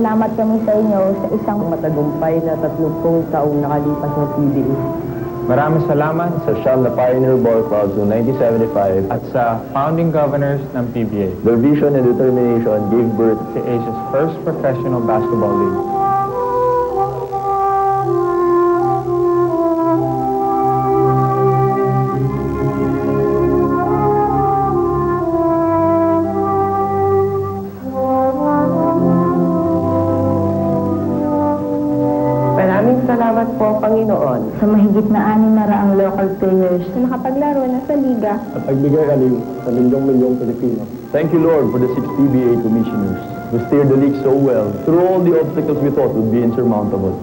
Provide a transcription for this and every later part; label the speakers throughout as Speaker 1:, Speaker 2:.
Speaker 1: nagpapasalamat kami sa inyo sa isang
Speaker 2: matagumpay na 30 taong nakalipas ng PBA.
Speaker 3: Maraming salamat sa siyam na Pioneer Ball Clubs noong 1975 at sa founding governors ng PBA.
Speaker 4: Their vision and determination gave birth
Speaker 3: to Asia's first professional basketball league.
Speaker 2: Salamat po, Panginoon,
Speaker 1: sa mahigit na 600 local players
Speaker 5: na nakapaglaro na sa liga
Speaker 4: at pagbigay aliw sa milyong-milyong Pilipino. Thank you, Lord, for the 6 PBA commissioners who steered the league so well through all the obstacles we thought would be insurmountable.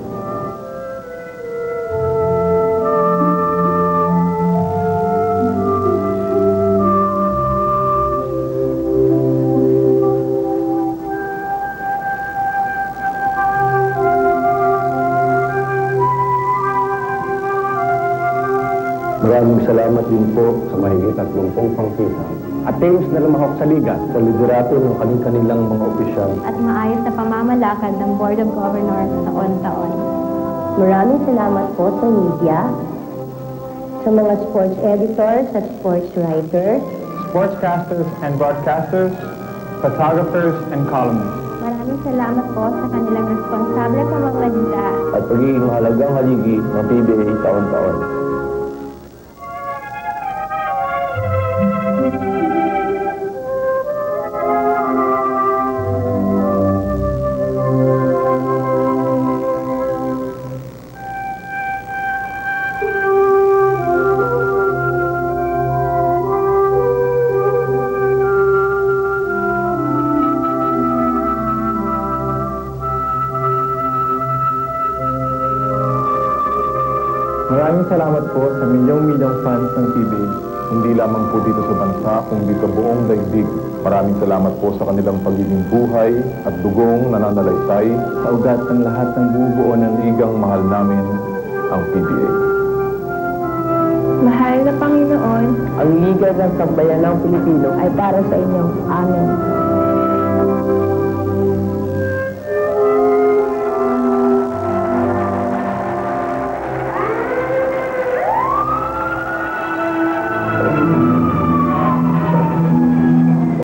Speaker 4: Maraming salamat din po sa mahigit 30 pangkisa at teams na lumahok sa liga sa liderato ng kanilang mga opisyal
Speaker 5: at maayos na pamamalakad ng Board of Governors taon-taon.
Speaker 6: Maraming salamat po sa media, sa mga sports editors at sports writers,
Speaker 3: sportscasters and broadcasters, photographers and columnists.
Speaker 5: Maraming salamat po sa kanilang responsable pamamagitan
Speaker 4: at pagiging mahalagang haligi ng PBA taon-taon.
Speaker 3: Maraming salamat po sa milyong-milyong fans ng PBA. Hindi lamang po dito sa bansa, kundi sa buong daigdig. Maraming salamat po sa kanilang pagiging buhay at dugong nananalaysay sa ugat ng lahat ng bubuo ng ligang mahal namin, ang PBA.
Speaker 5: Mahal na Panginoon,
Speaker 2: ang Liga ng Sambayanang Pilipino
Speaker 1: ay para sa inyo. Amen.